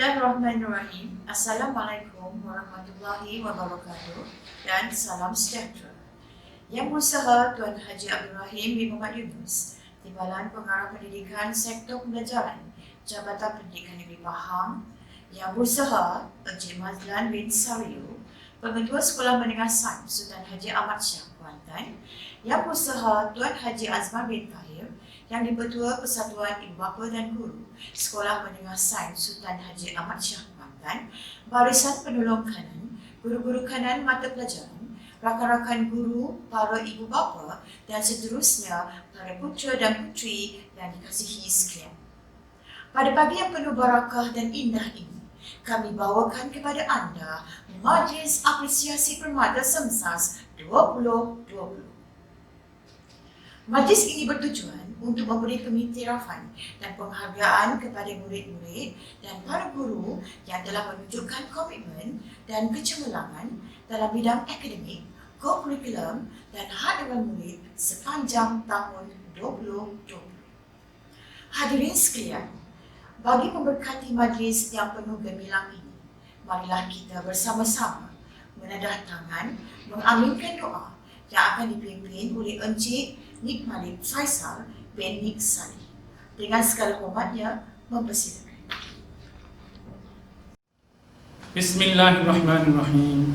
Bismillahirrahmanirrahim. Assalamualaikum warahmatullahi wabarakatuh dan salam sejahtera. Yang berusaha Tuan Haji Abdul Rahim bin Muhammad Yunus, Timbalan Pengarah Pendidikan Sektor Pembelajaran Jabatan Pendidikan Negeri Pahang. Yang berusaha Encik Mazlan bin Sario, Pengetua Sekolah Menengah Sains Sultan Haji Ahmad Shah Kuantan. Yang berusaha Tuan Haji Azman bin Tahir, yang di-Pertua Persatuan Ibu Bapa dan Guru Sekolah Menengah Sains Sultan Haji Ahmad Shah Kuantan, barisan penolong kanan, guru-guru kanan mata pelajaran, rakan-rakan guru, para ibu bapa dan seterusnya para putera dan puteri yang dikasihi sekalian. Pada pagi yang penuh barakah dan indah ini, kami bawakan kepada anda Majlis Apresiasi Permata Semsas 2020. Majlis ini bertujuan untuk memberi pengiktirafan dan penghargaan kepada murid-murid dan para guru yang telah menunjukkan komitmen dan kecemerlangan dalam bidang akademik, kurikulum dan hak ehwal murid sepanjang tahun 2020. Hadirin sekalian, bagi memberkati majlis yang penuh gemilang ini, marilah kita bersama-sama menadah tangan mengaminkan doa yang akan dipimpin oleh Encik Nik Malik Faisal bin Nik Salih. Dengan segala hormatnya, mempersilakan. Bismillahirrahmanirrahim.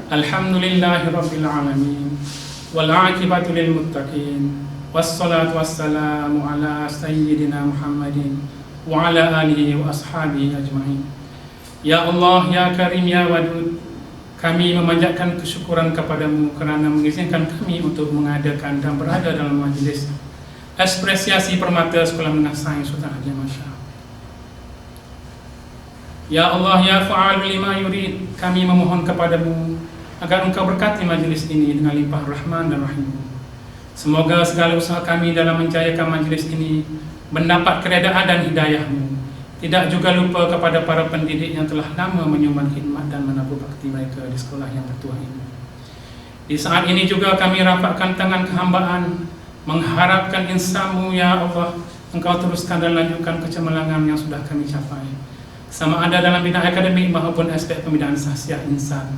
Alhamdulillahirabbil alamin. Wal 'aqibatu lil muttaqin. Wassalatu wassalamu ala sayyidina Muhammadin wa ala alihi wa ashabihi ajma'in. Ya Allah, ya Karim, ya Wadud, kami memanjatkan kesyukuran kepadamu kerana mengizinkan kami untuk mengadakan dan berada dalam majlis apresiasi permata Sekolah Menengah Sains Sultan Haji Ahmad Shah. Ya Allah, ya Fa'al lima yurid, kami memohon kepadamu agar engkau berkati majlis ini dengan limpah rahman dan rahim. Semoga segala usaha kami dalam menjayakan majlis ini mendapat keredaan dan hidayahmu. Tidak juga lupa kepada para pendidik yang telah lama menyumbang khidmat dan menabur bakti mereka di sekolah yang bertuah ini. Di saat ini juga kami rapatkan tangan kehambaan, mengharapkan insamu ya Allah, engkau teruskan dan lanjutkan kecemerlangan yang sudah kami capai, sama ada dalam bidang akademik maupun aspek pembinaan sahsiah insan,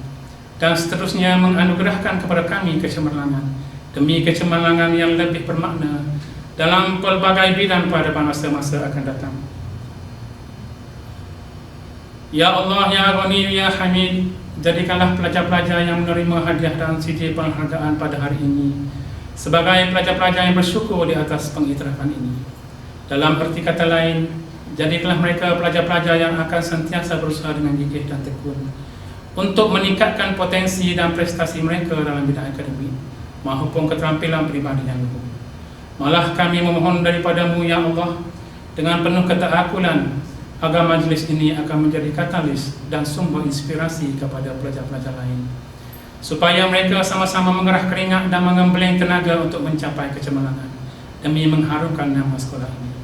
dan seterusnya menganugerahkan kepada kami kecemerlangan demi kecemerlangan yang lebih bermakna dalam pelbagai bidang pada masa-masa akan datang. Ya Allah, ya Ghani, ya Hamid, jadikanlah pelajar-pelajar yang menerima hadiah dan CD penghargaan pada hari ini sebagai pelajar-pelajar yang bersyukur di atas pengiktirafan ini. Dalam erti kata lain, jadikanlah mereka pelajar-pelajar yang akan sentiasa berusaha dengan gigih dan tekun untuk meningkatkan potensi dan prestasi mereka dalam bidang akademik maupun keterampilan peribadi yang luhur. Malah kami memohon daripadamu ya Allah dengan penuh ketaakulan agar majlis ini akan menjadi katalis dan sumber inspirasi kepada pelajar-pelajar lain, supaya mereka sama-sama mengerah keringat dan mengembleng tenaga untuk mencapai kecemerlangan demi mengharumkan nama sekolah ini.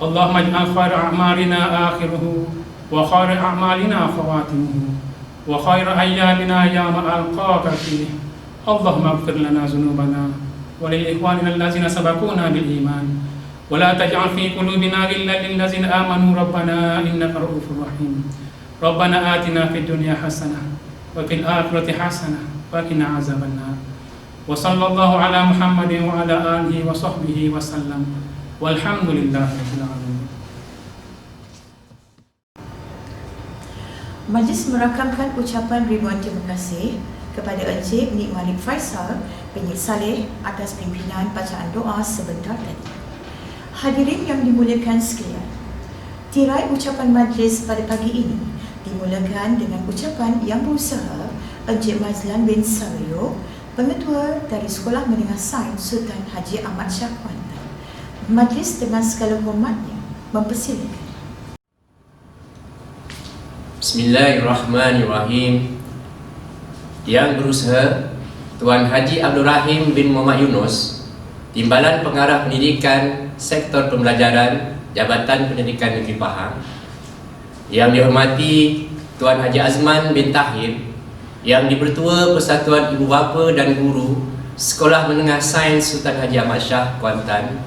Allahumma ij'al khaira a'malina akhiruhu wa khaira a'malina khawatimuhu wa khaira ayyamina yawma alqaka fihi. Allahumma ighfir lana dhunubana wa lil ikhwanina allazina sabaquna bil iman wa la taj'al fi qulubina ghillan lil ladzina amanu rabbana innaka ra'ufur rahim. Rabbana atina fid dunya hasanah wa fil akhirati hasanah wa qina azabannar. Wa sallallahu ala Muhammadin wa ala alihi wa sahbihi wa sallam. Walhamdulillahirabbil alamin. Majlis merakamkan ucapan ribuan terima kasih kepada Encik Nik Malik Faisal bin Nik Salih atas pimpinan bacaan doa sebentar tadi. Hadirin yang dimuliakan sekalian, tirai ucapan majlis pada pagi ini dimulakan dengan ucapan yang berusaha Encik Mazlan bin Sario, Pengetua dari Sekolah Menengah Sains Sultan Haji Ahmad Shah Kuantan. Majlis dengan segala hormatnya mempersilakan. Bismillahirrahmanirrahim. Yang berusaha Tuan Haji Abdul Rahim bin Muhammad Yunus, Timbalan Pengarah Pendidikan Sektor Pembelajaran Jabatan Pendidikan Negeri Pahang. Yang dihormati Tuan Haji Azman bin Tahir, yang di-Pertua Persatuan Ibu Bapa dan Guru Sekolah Menengah Sains Sultan Haji Ahmad Shah Kuantan.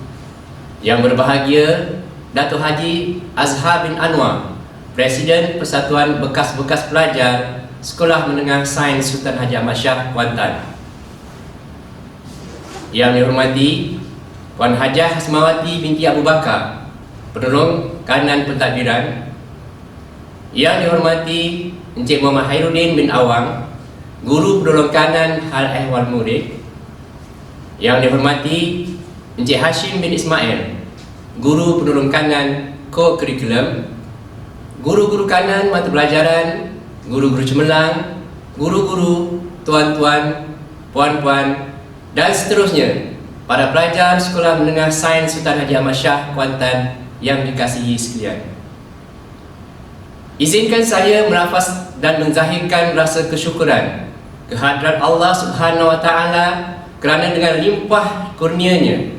Yang berbahagia Dato' Haji Azhar bin Anwar, Presiden Persatuan Bekas-Bekas Pelajar Sekolah Menengah Sains Sultan Haji Ahmad Shah, Kuantan. Yang dihormati Puan Hajah Hasmawati binti Abu Bakar, Penolong Kanan Pentadbiran. Yang dihormati Encik Muhammad Khairuddin bin Awang, Guru Penolong Kanan Hal Ehwal Murid. Yang dihormati Encik Hashim bin Ismail, Guru Penolong Kanan Co-Curriculum. Guru-guru kanan mata pelajaran, guru-guru cemerlang, guru-guru, tuan-tuan, puan-puan, dan seterusnya, para pelajar Sekolah Menengah Sains Sultan Haji Ahmad Shah, Kuantan yang dikasihi sekalian. Izinkan saya melafaz dan menzahirkan rasa kesyukuran kehadrat Allah Subhanahu Wa Taala kerana dengan limpah kurnia-Nya,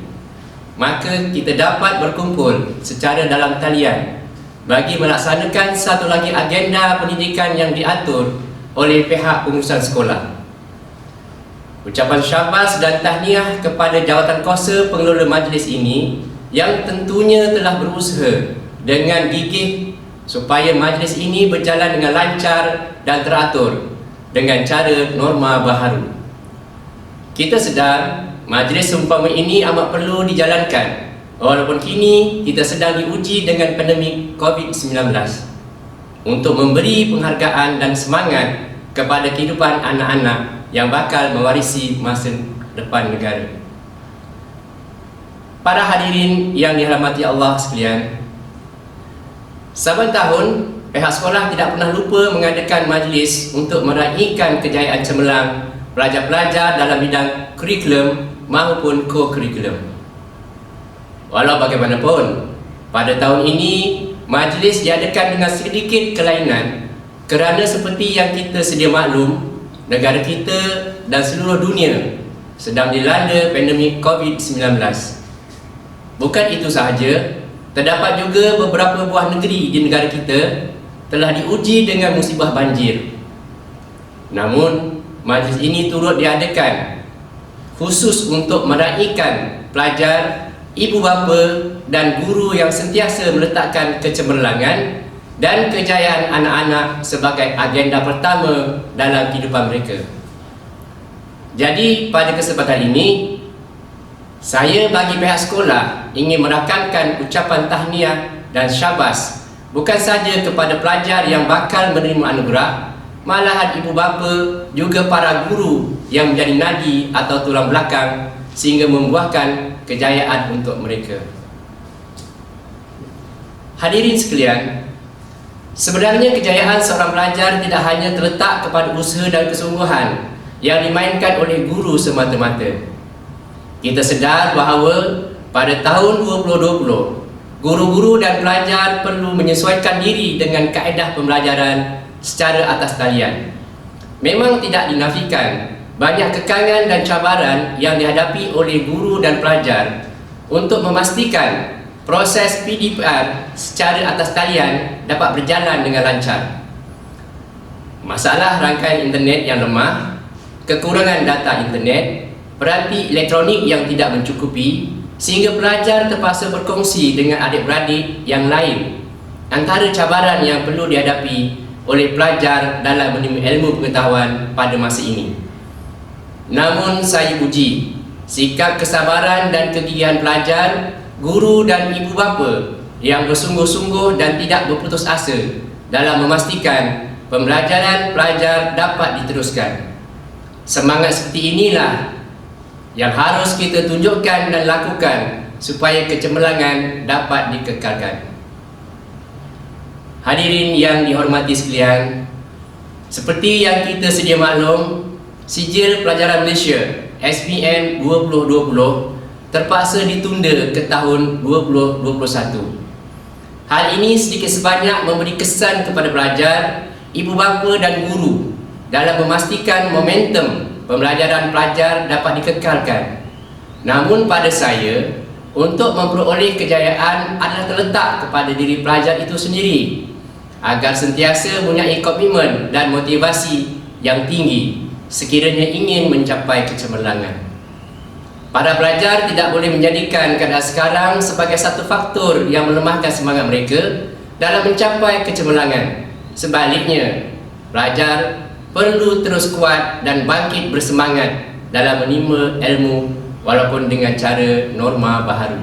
maka kita dapat berkumpul secara dalam talian bagi melaksanakan satu lagi agenda pendidikan yang diatur oleh pihak pengurusan sekolah. Ucapan syabas dan tahniah kepada jawatan kuasa pengelola majlis ini yang tentunya telah berusaha dengan gigih supaya majlis ini berjalan dengan lancar dan teratur dengan cara norma baharu. Kita sedar majlis seumpama ini amat perlu dijalankan walaupun kini kita sedang diuji dengan pandemik COVID-19 untuk memberi penghargaan dan semangat kepada kehidupan anak-anak yang bakal mewarisi masa depan negara. Para hadirin yang dirahmati Allah sekalian, saban tahun pihak sekolah tidak pernah lupa mengadakan majlis untuk meraihkan kejayaan cemerlang pelajar-pelajar dalam bidang kurikulum maupun co-curriculum. Walau bagaimanapun, pada tahun ini majlis diadakan dengan sedikit kelainan kerana seperti yang kita sedia maklum, negara kita dan seluruh dunia sedang dilanda pandemik COVID-19. Bukan itu sahaja, terdapat juga beberapa buah negeri di negara kita telah diuji dengan musibah banjir. Namun, majlis ini turut diadakan khusus untuk meraihkan pelajar, ibu bapa dan guru yang sentiasa meletakkan kecemerlangan dan kejayaan anak-anak sebagai agenda pertama dalam kehidupan mereka. Jadi pada kesempatan ini, saya bagi pihak sekolah ingin merakamkan ucapan tahniah dan syabas bukan saja kepada pelajar yang bakal menerima anugerah, malahan ibu bapa juga para guru yang menjadi nadi atau tulang belakang sehingga membuahkan kejayaan untuk mereka. Hadirin sekalian, sebenarnya kejayaan seorang pelajar tidak hanya terletak kepada usaha dan kesungguhan yang dimainkan oleh guru semata-mata. Kita sedar bahawa pada tahun 2020, guru-guru dan pelajar perlu menyesuaikan diri dengan kaedah pembelajaran secara atas talian. Memang tidak dinafikan banyak kekangan dan cabaran yang dihadapi oleh guru dan pelajar untuk memastikan proses PDPR secara atas talian dapat berjalan dengan lancar. Masalah rangkaian internet yang lemah, kekurangan data internet, peranti elektronik yang tidak mencukupi sehingga pelajar terpaksa berkongsi dengan adik-beradik yang lain. Antara cabaran yang perlu dihadapi oleh pelajar dalam menerima ilmu pengetahuan pada masa ini. Namun saya puji sikap kesabaran dan kegigihan pelajar, guru dan ibu bapa yang bersungguh-sungguh dan tidak berputus asa dalam memastikan pembelajaran pelajar dapat diteruskan. Semangat seperti inilah yang harus kita tunjukkan dan lakukan supaya kecemerlangan dapat dikekalkan. Hadirin yang dihormati sekalian, seperti yang kita sedia maklum, Sijil Pelajaran Malaysia SPM 2020 terpaksa ditunda ke tahun 2021. Hal ini sedikit sebanyak memberi kesan kepada pelajar, ibu bapa dan guru dalam memastikan momentum pembelajaran pelajar dapat dikekalkan. Namun pada saya, untuk memperoleh kejayaan adalah terletak kepada diri pelajar itu sendiri agar sentiasa mempunyai komitmen dan motivasi yang tinggi sekiranya ingin mencapai kecemerlangan. Para pelajar tidak boleh menjadikan keadaan sekarang sebagai satu faktor yang melemahkan semangat mereka dalam mencapai kecemerlangan. Sebaliknya, pelajar perlu terus kuat dan bangkit bersemangat dalam menerima ilmu walaupun dengan cara norma baharu.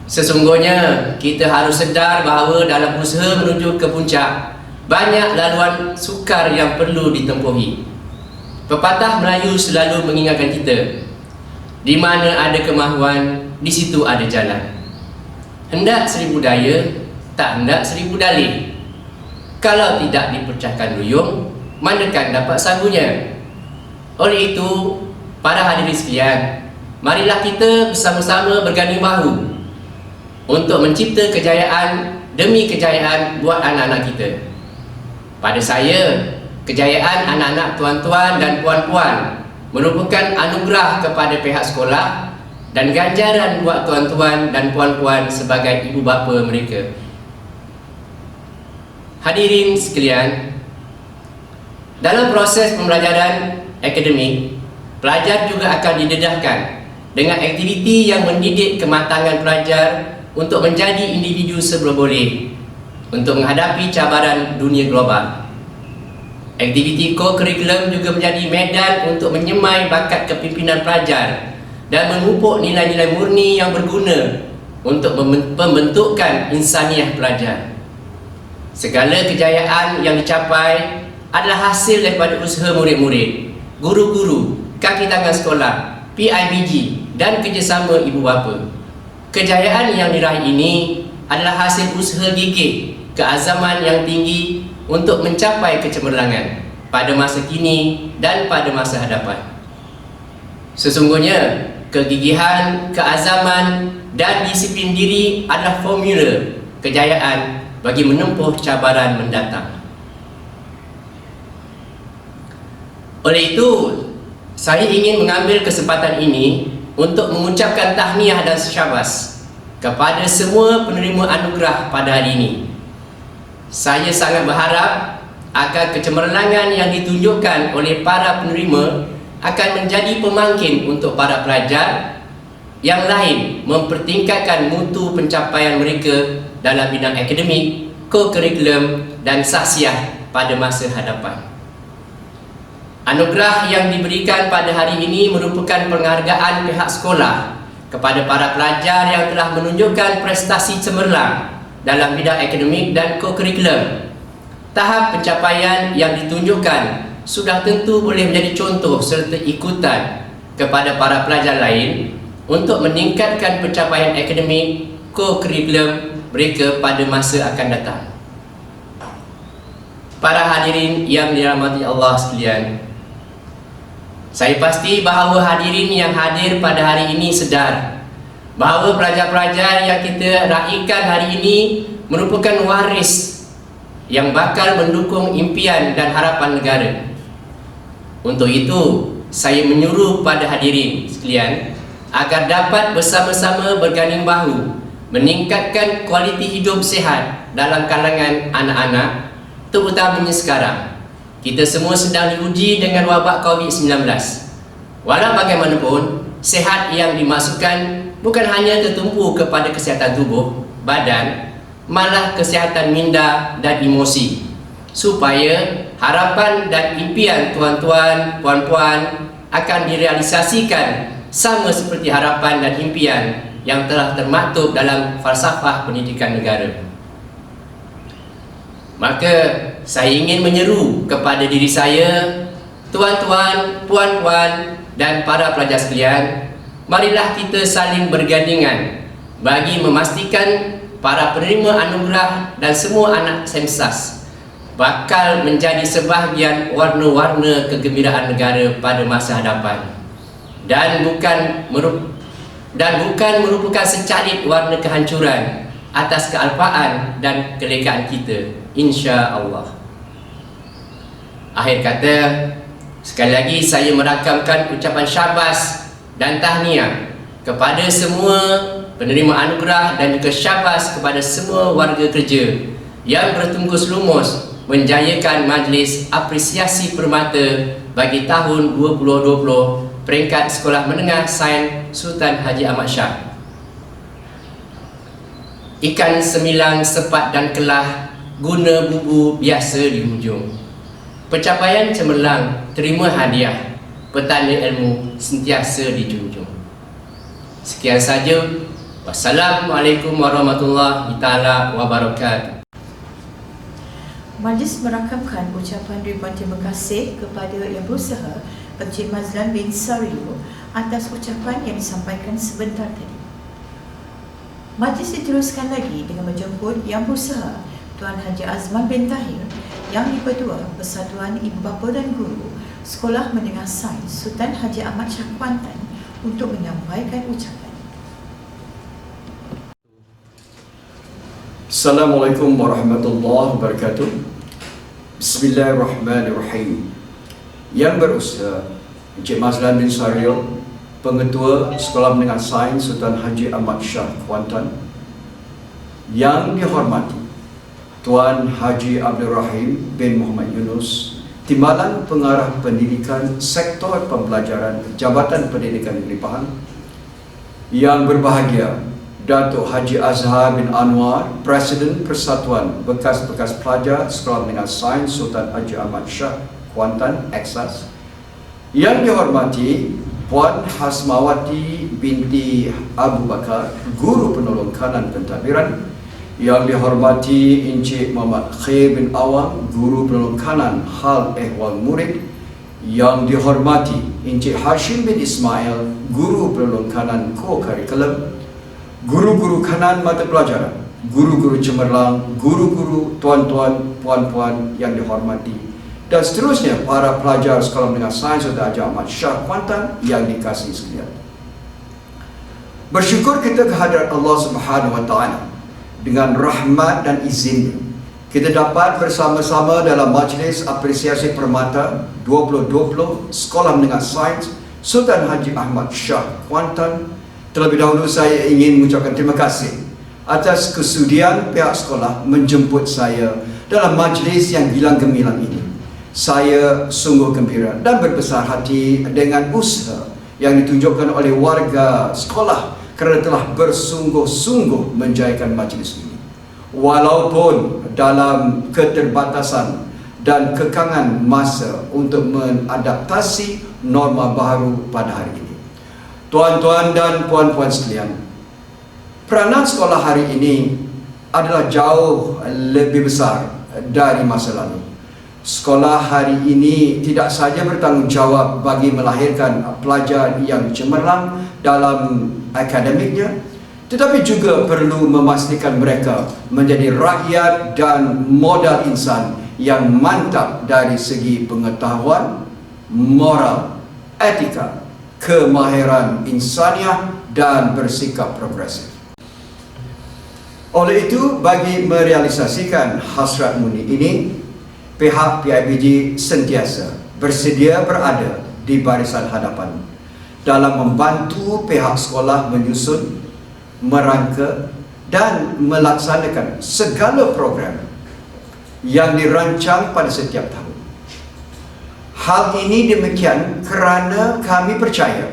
Sesungguhnya kita harus sedar bahawa dalam usaha menuju ke puncak, banyak laluan sukar yang perlu ditempuhi. Pepatah Melayu selalu mengingatkan kita, di mana ada kemahuan, di situ ada jalan. Hendak 1000 daya, tak hendak 1000 dalih. Kalau tidak dipecahkan duyung, manakan dapat sagunya. Oleh itu, para hadirin sekalian, marilah kita bersama-sama berganding bahu untuk mencipta kejayaan demi kejayaan buat anak-anak kita. Pada saya, kejayaan anak-anak tuan-tuan dan puan-puan merupakan anugerah kepada pihak sekolah dan ganjaran buat tuan-tuan dan puan-puan sebagai ibu bapa mereka. Hadirin sekalian, dalam proses pembelajaran akademik, pelajar juga akan didedahkan dengan aktiviti yang mendidik kematangan pelajar untuk menjadi individu seboleh untuk menghadapi cabaran dunia global. Aktiviti co-curriculum juga menjadi medan untuk menyemai bakat kepimpinan pelajar dan memupuk nilai-nilai murni yang berguna untuk pembentukan insaniah pelajar. Segala kejayaan yang dicapai adalah hasil daripada usaha murid-murid, guru-guru, kaki tangan sekolah, PIBG dan kerjasama ibu bapa. Kejayaan yang diraih ini adalah hasil usaha gigih, keazaman yang tinggi untuk mencapai kecemerlangan pada masa kini dan pada masa hadapan. Sesungguhnya, kegigihan, keazaman dan disiplin diri adalah formula kejayaan bagi menempuh cabaran mendatang. Oleh itu, saya ingin mengambil kesempatan ini untuk mengucapkan tahniah dan syabas kepada semua penerima anugerah pada hari ini. Saya sangat berharap agar kecemerlangan yang ditunjukkan oleh para penerima akan menjadi pemangkin untuk para pelajar yang lain mempertingkatkan mutu pencapaian mereka dalam bidang akademik, co-curriculum dan saksiah pada masa hadapan. Anugerah yang diberikan pada hari ini merupakan penghargaan pihak sekolah kepada para pelajar yang telah menunjukkan prestasi cemerlang dalam bidang akademik dan co-curriculum. Tahap pencapaian yang ditunjukkan sudah tentu boleh menjadi contoh serta ikutan kepada para pelajar lain untuk meningkatkan pencapaian akademik co-curriculum mereka pada masa akan datang. Para hadirin yang dirahmati Allah sekalian, saya pasti bahawa hadirin yang hadir pada hari ini sedar bahawa pelajar-pelajar yang kita raikan hari ini merupakan waris yang bakal mendukung impian dan harapan negara. Untuk itu, saya menyuruh pada hadirin sekalian agar dapat bersama-sama berganding bahu meningkatkan kualiti hidup sihat dalam kalangan anak-anak, terutamanya sekarang. Kita semua sedang diuji dengan wabak COVID-19. Walau bagaimanapun, sihat yang dimaksudkan bukan hanya tertumpu kepada kesihatan tubuh, badan, malah kesihatan minda dan emosi, supaya harapan dan impian tuan-tuan, puan-puan akan direalisasikan sama seperti harapan dan impian yang telah termaktub dalam falsafah pendidikan negara. Maka saya ingin menyeru kepada diri saya, tuan-tuan, puan-puan dan para pelajar sekalian, marilah kita saling bergandingan bagi memastikan para penerima anugerah dan semua anak Semsas bakal menjadi sebahagian warna-warna kegembiraan negara pada masa hadapan, dan bukan merupakan secalit warna kehancuran atas kealpaan dan kelegaan kita, insya-Allah. Akhir kata, sekali lagi saya merakamkan ucapan syabas dan tahniah kepada semua penerima anugerah dan juga syabas kepada semua warga kerja yang bertungkus lumus menjayakan majlis apresiasi permata bagi tahun 2020 peringkat Sekolah Menengah Sains Sultan Haji Ahmad Shah. Ikan semilang, sepat dan kelah guna bubu biasa dihunjung. Pencapaian cemerlang, terima hadiah, petanda ilmu sentiasa dijunjung. Sekian saja. Wassalamualaikum warahmatullahi taala wabarakatuh. Majlis merakamkan ucapan ribuan terima kasih kepada Yang Berusaha Encik Mazlan bin Sario atas ucapan yang disampaikan sebentar tadi. Majlis diteruskan lagi dengan menjemput Yang Berusaha Tuan Haji Azman bin Tahir, Yang di-Pertua Persatuan Ibu Bapa dan Guru Sekolah Menengah Sains Sultan Haji Ahmad Shah Kuantan untuk menyampaikan ucapan. Assalamualaikum warahmatullahi wabarakatuh. Bismillahirrahmanirrahim. Yang Berusaha Encik Mazlan bin Sario, Pengetua Sekolah Menengah Sains Sultan Haji Ahmad Shah Kuantan. Yang dihormati Tuan Haji Abdul Rahim bin Muhammad Yunus, Timbalan Pengarah Pendidikan Sektor Pembelajaran Jabatan Pendidikan Negeri Pahang. Yang berbahagia Datuk Haji Azhar bin Anwar, Presiden Persatuan Bekas-Bekas Pelajar Sekolah Menengah Sains Sultan Haji Ahmad Shah Kuantan, Eksas. Yang dihormati Puan Hasmawati binti Abu Bakar, Guru Penolong Kanan Pentadbiran. Yang dihormati Encik Muhammad Khair bin Awang, Guru Penolong Kanan Hal Ehwal Murid. Yang dihormati Encik Hashim bin Ismail, Guru Penolong Kanan Co-Curriculum. Guru-guru kanan mata pelajaran, guru-guru cemerlang, guru-guru, tuan-tuan, puan-puan yang dihormati, dan seterusnya para pelajar Sekolah Menengah Sains Sultan Haji Ahmad Shah Kuantan yang dikasihi sekalian. Bersyukur kita kehadirat Allah Subhanahu Wa Taala dengan rahmat dan izin kita dapat bersama-sama dalam majlis apresiasi permata 2020 Sekolah Menengah Sains Sultan Haji Ahmad Shah Kuantan. Terlebih dahulu saya ingin mengucapkan terima kasih atas kesudian pihak sekolah menjemput saya dalam majlis yang gilang gemilang ini. Saya sungguh gembira dan berbesar hati dengan usaha yang ditunjukkan oleh warga sekolah kerana telah bersungguh-sungguh menjayakan majlis ini. Walaupun dalam keterbatasan dan kekangan masa untuk mengadaptasi norma baru pada hari ini. Tuan-tuan dan puan-puan sekalian, peranan sekolah hari ini adalah jauh lebih besar dari masa lalu. Sekolah hari ini tidak sahaja bertanggungjawab bagi melahirkan pelajar yang cemerlang dalam akademiknya, tetapi juga perlu memastikan mereka menjadi rakyat dan modal insan yang mantap dari segi pengetahuan, moral, etika, kemahiran insaniah dan bersikap progresif. Oleh itu, bagi merealisasikan hasrat mundi ini, pihak PIBG sentiasa bersedia berada di barisan hadapan dalam membantu pihak sekolah menyusun, merangka dan melaksanakan segala program yang dirancang pada setiap tahun. Hal ini demikian kerana kami percaya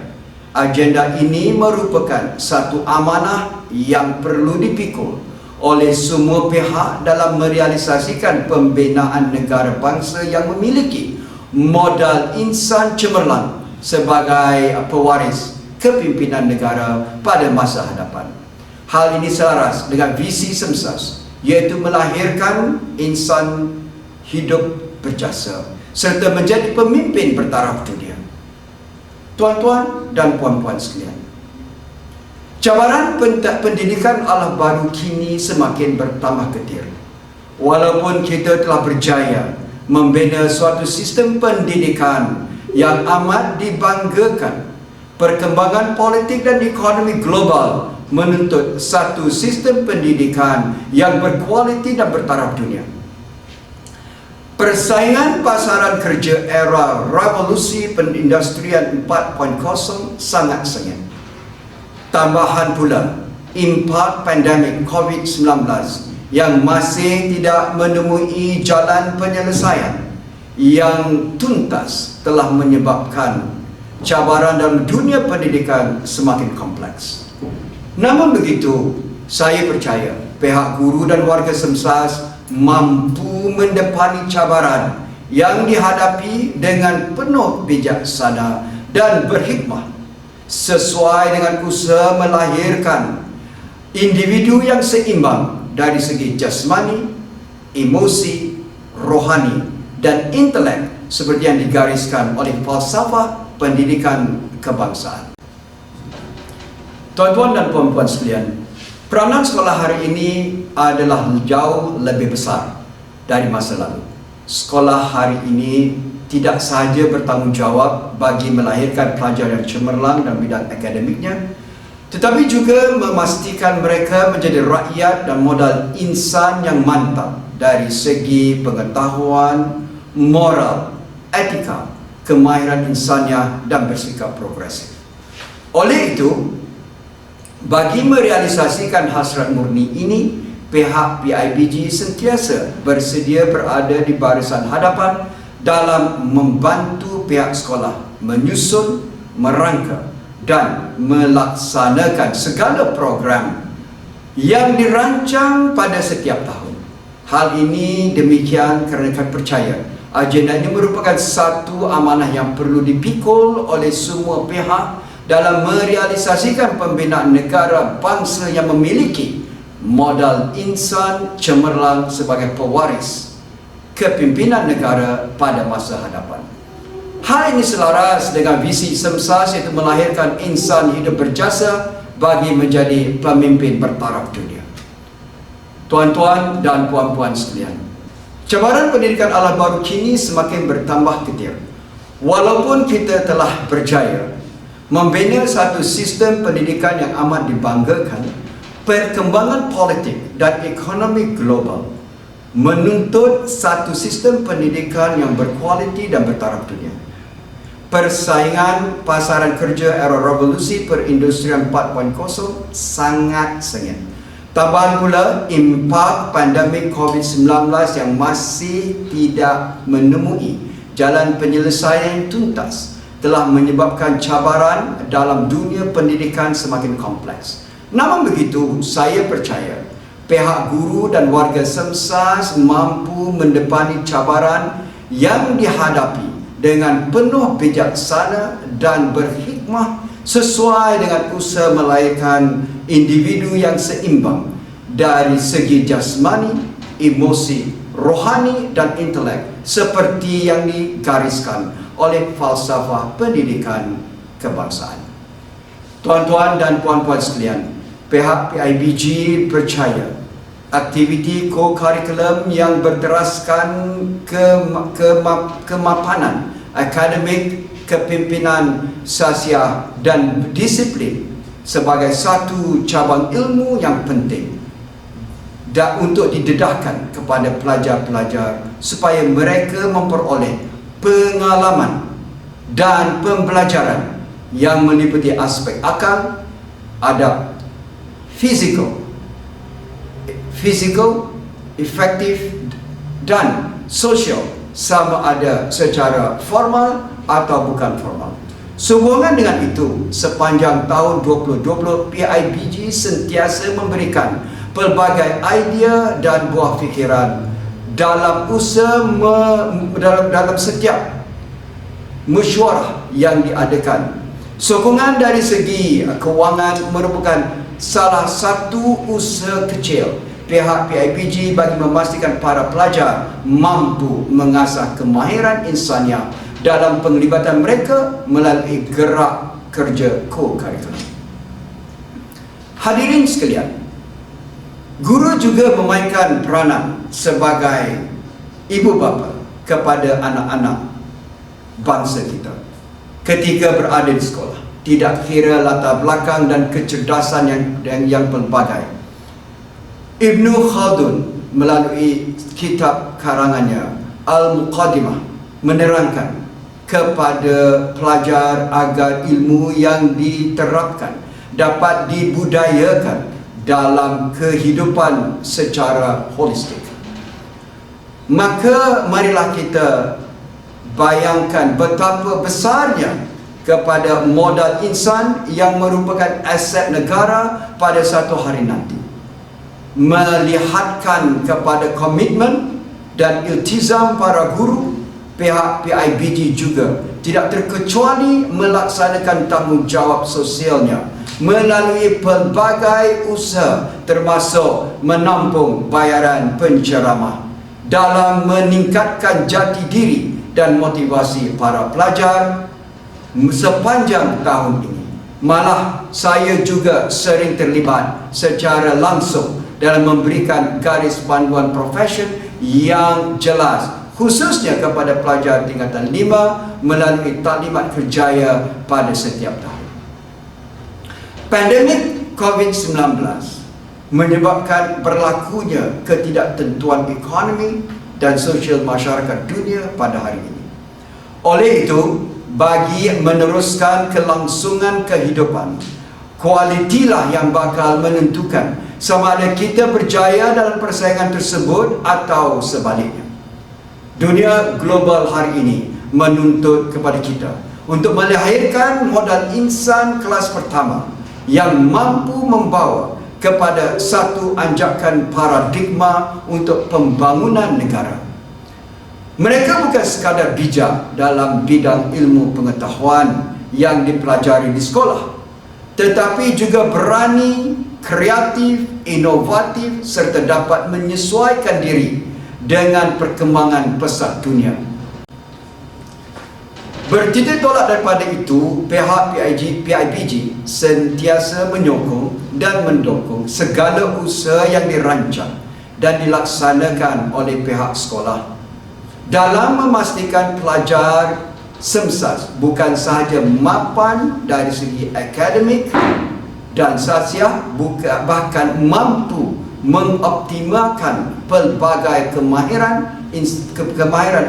agenda ini merupakan satu amanah yang perlu dipikul oleh semua pihak dalam merealisasikan pembinaan negara bangsa yang memiliki modal insan cemerlang sebagai pewaris kepimpinan negara pada masa hadapan. Hal ini selaras dengan visi SEMSAS, iaitu melahirkan insan hidup berjasa serta menjadi pemimpin bertaraf dunia. Tuan-tuan dan puan-puan sekalian, cabaran pendidikan ala baru kini semakin bertambah ketir. Walaupun kita telah berjaya membina suatu sistem pendidikan yang amat dibanggakan, perkembangan politik dan ekonomi global menuntut satu sistem pendidikan yang berkualiti dan bertaraf dunia. Persaingan pasaran kerja era revolusi perindustrian 4.0 sangat sengit. Tambahan pula impak pandemik COVID-19 yang masih tidak menemui jalan penyelesaian yang tuntas telah menyebabkan cabaran dalam dunia pendidikan semakin kompleks. Namun begitu, saya percaya pihak guru dan warga Semsas mampu mendepani cabaran yang dihadapi dengan penuh bijaksana dan berhikmah sesuai dengan usaha melahirkan individu yang seimbang dari segi jasmani, emosi, rohani, dan intelek seperti yang digariskan oleh falsafah pendidikan kebangsaan. Tuan-tuan dan puan-puan sekalian, peranan sekolah hari ini adalah jauh lebih besar dari masa lalu. Sekolah hari ini tidak sahaja bertanggungjawab bagi melahirkan pelajar yang cemerlang dalam bidang akademiknya, tetapi juga memastikan mereka menjadi rakyat dan modal insan yang mantap dari segi pengetahuan, moral, etika, kemahiran insannya dan bersikap progresif. Oleh itu, bagi merealisasikan hasrat murni ini, pihak PIBG sentiasa bersedia berada di barisan hadapan dalam membantu pihak sekolah menyusun, merangka dan melaksanakan segala program yang dirancang pada setiap tahun. Hal ini demikian kerana kami percaya agenda ini merupakan satu amanah yang perlu dipikul oleh semua pihak dalam merealisasikan pembinaan negara bangsa yang memiliki modal insan cemerlang sebagai pewaris kepimpinan negara pada masa hadapan. Hal ini selaras dengan visi Semsas, iaitu melahirkan insan hidup berjasa bagi menjadi pemimpin bertaraf dunia. Tuan-tuan dan puan-puan sekalian, cabaran pendidikan ala baru kini semakin bertambah ketir. Walaupun kita telah berjaya membina satu sistem pendidikan yang amat dibanggakan, perkembangan politik dan ekonomi global menuntut satu sistem pendidikan yang berkualiti dan bertaraf dunia. Persaingan pasaran kerja era revolusi perindustrian 4.0 sangat sengit. Tambahan pula impak pandemik COVID-19 yang masih tidak menemui jalan penyelesaian yang tuntas telah menyebabkan cabaran dalam dunia pendidikan semakin kompleks. Namun begitu, saya percaya pihak guru dan warga Semsas mampu mendepani cabaran yang dihadapi dengan penuh bijaksana dan berhikmah sesuai dengan usaha melahirkan individu yang seimbang dari segi jasmani, emosi, rohani dan intelek seperti yang digariskan oleh falsafah pendidikan kebangsaan. Tuan-tuan dan puan-puan sekalian, pihak PIBG percaya aktiviti co-curriculum yang berteraskan kemapanan akademik, kepimpinan sasiah dan disiplin sebagai satu cabang ilmu yang penting dan untuk didedahkan kepada pelajar-pelajar supaya mereka memperoleh pengalaman dan pembelajaran yang meliputi aspek akal, adab, fizikal, efektif dan sosial, sama ada secara formal atau bukan formal. Sehubungan dengan itu, sepanjang tahun 2020, PIBG sentiasa memberikan pelbagai idea dan buah fikiran dalam usaha dalam setiap mesyuarah yang diadakan. Sokongan dari segi kewangan merupakan salah satu usaha kecil pihak PIBG bagi memastikan para pelajar mampu mengasah kemahiran insannya dalam penglibatan mereka melalui gerak kerja co-curriculum. Hadirin sekalian, guru juga memainkan peranan sebagai ibu bapa kepada anak-anak bangsa kita ketika berada di sekolah, tidak kira latar belakang dan kecerdasan yang pelbagai. Ibnu Khaldun melalui kitab karangannya Al-Muqaddimah menerangkan kepada pelajar agar ilmu yang diterapkan dapat dibudayakan dalam kehidupan secara holistik. Maka marilah kita bayangkan betapa besarnya kepada modal insan yang merupakan aset negara pada satu hari nanti. Melihatkan kepada komitmen dan iltizam para guru, pihak PIBG juga tidak terkecuali melaksanakan tanggungjawab sosialnya melalui pelbagai usaha, termasuk menampung bayaran penceramah dalam meningkatkan jati diri dan motivasi para pelajar sepanjang tahun ini. Malah saya juga sering terlibat secara langsung dalam memberikan garis panduan profesion yang jelas, khususnya kepada pelajar tingkatan 5 melalui taklimat kerjaya pada setiap tahun. Pandemik COVID-19 menyebabkan berlakunya ketidaktentuan ekonomi dan sosial masyarakat dunia pada hari ini. Oleh itu, bagi meneruskan kelangsungan kehidupan, kualitilah yang bakal menentukan sama ada kita berjaya dalam persaingan tersebut atau sebaliknya. Dunia global hari ini menuntut kepada kita untuk melahirkan modal insan kelas pertama yang mampu membawa kepada satu anjakan paradigma untuk pembangunan negara. Mereka bukan sekadar bijak dalam bidang ilmu pengetahuan yang dipelajari di sekolah, tetapi juga berani, kreatif, inovatif serta dapat menyesuaikan diri dengan perkembangan pesat dunia. Bertitik tolak daripada itu, pihak PIBG sentiasa menyokong dan mendukung segala usaha yang dirancang dan dilaksanakan oleh pihak sekolah dalam memastikan pelajar semsas bukan sahaja mapan dari segi akademik dan sasiah, bahkan mampu mengoptimalkan pelbagai kemahiran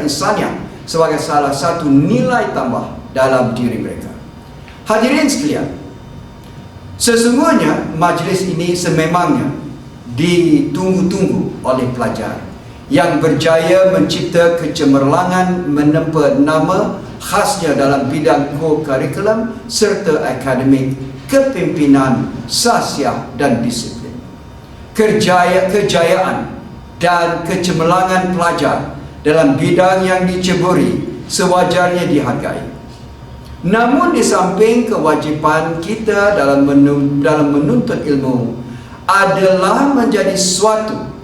insaniah sebagai salah satu nilai tambah dalam diri mereka. Hadirin sekalian, sesungguhnya majlis ini sememangnya ditunggu-tunggu oleh pelajar yang berjaya mencipta kecemerlangan menempa nama khasnya dalam bidang co-curriculum serta akademik, kepimpinan, sasiah dan disiplin. Kejayaan dan kecemerlangan pelajar dalam bidang yang diceburi sewajarnya dihargai. Namun di samping kewajipan kita dalam menuntut ilmu adalah menjadi suatu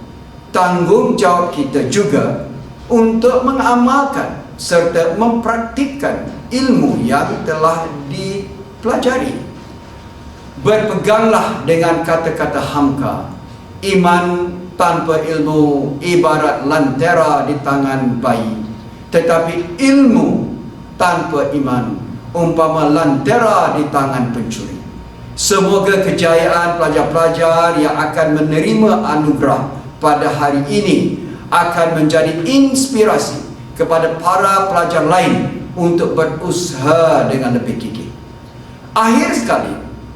tanggungjawab kita juga untuk mengamalkan serta mempraktikkan ilmu yang telah dipelajari. Berpeganglah dengan kata-kata Hamka, iman tanpa ilmu ibarat lentera di tangan bayi, tetapi ilmu tanpa iman umpama lentera di tangan pencuri. Semoga kejayaan pelajar-pelajar yang akan menerima anugerah pada hari ini akan menjadi inspirasi kepada para pelajar lain untuk berusaha dengan lebih gigih. Akhir sekali,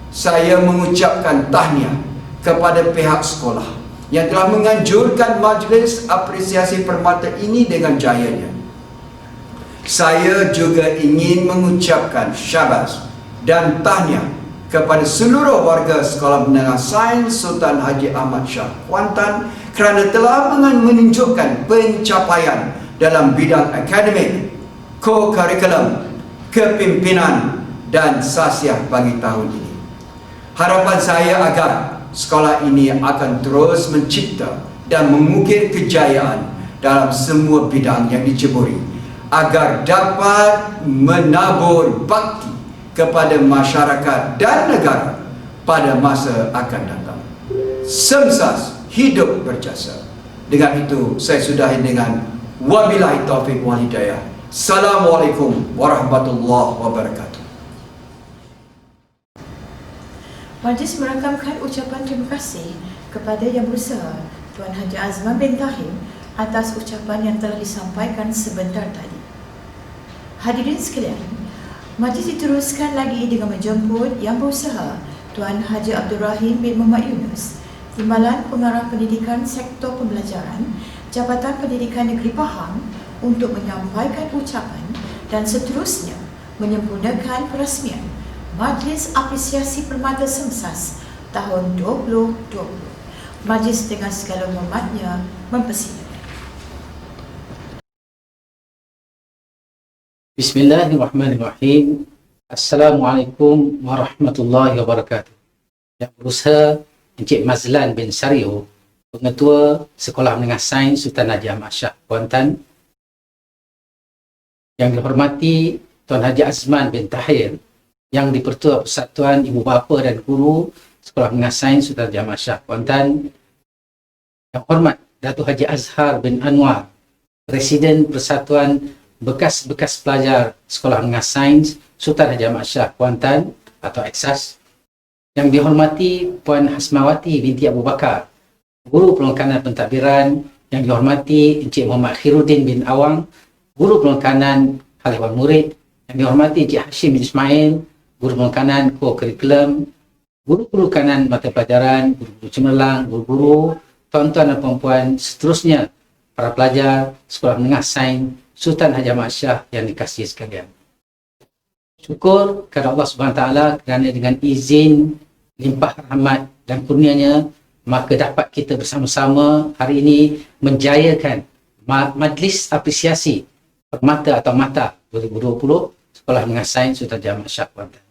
saya mengucapkan tahniah kepada pihak sekolah yang telah menganjurkan majlis apresiasi permata ini dengan jayanya. Saya juga ingin mengucapkan syabas dan tahniah kepada seluruh warga Sekolah Menengah Sains Sultan Haji Ahmad Shah Kuantan kerana telah menunjukkan pencapaian dalam bidang akademik, co-curriculum, kepimpinan dan sasiah bagi tahun ini. Harapan saya agar sekolah ini akan terus mencipta dan mengukir kejayaan dalam semua bidang yang diceburi agar dapat menabur bakti kepada masyarakat dan negara pada masa akan datang. Semsas hidup berjasa. Dengan itu saya sudahi dengan wabillahi taufiq wal hidayah. Assalamualaikum warahmatullahi wabarakatuh. Majlis merakamkan ucapan terima kasih kepada Yang Berusaha Tuan Haji Azman bin Tahir atas ucapan yang telah disampaikan sebentar tadi. Hadirin sekalian, majlis diteruskan lagi dengan menjemput Yang Berusaha Tuan Haji Abdul Rahim bin Muhammad Yunus, Timbalan Pengarah Pendidikan Sektor Pembelajaran Jabatan Pendidikan Negeri Pahang untuk menyampaikan ucapan dan seterusnya menyempurnakan perasmian Majlis Apresiasi Permata Semsas tahun 2020. Majlis dengan segala hormatnya mempersilakan. Bismillahirrahmanirrahim. Assalamualaikum warahmatullahi wabarakatuh. Yang berusaha Encik Mazlan bin Sario, Pengetua Sekolah Menengah Sains Sultan Haji Ahmad Shah Kuantan. Yang dihormati Tuan Haji Azman bin Tahir, Yang di-Pertua Persatuan Ibu Bapa dan Guru Sekolah Menengah Sains Sultan Haji Ahmad Shah Kuantan. Yang hormat Datuk Haji Azhar bin Anwar, Presiden Persatuan Bekas-Bekas Pelajar Sekolah Menengah Sains Sultan Haji Ahmad Shah Kuantan atau EXAS. Yang dihormati Puan Hasmawati binti Abu Bakar, Guru Pelengkanan Pentadbiran. Yang dihormati Encik Muhammad Khairuddin bin Awang, Guru Pelengkanan Hal Ehwal Murid. Yang dihormati Encik Hashim bin Ismail, Guru Pelengkanan Co-Curriculum, Guru Pelengkanan Mata Pelajaran, Guru-Guru Cemerlang, Guru-Guru, tuan-tuan dan puan-puan, seterusnya para pelajar Sekolah Menengah Sains Sultan Haji Ahmad Shah yang dikasihi sekalian. Syukur kepada Allah Subhanahu Wa Taala kerana dengan izin limpah rahmat dan kurnianya, maka dapat kita bersama-sama hari ini menjayakan Majlis Apresiasi Permata atau Mata 2020 Sekolah Menengah Sains Sultan Haji Ahmad Shah Kuantan.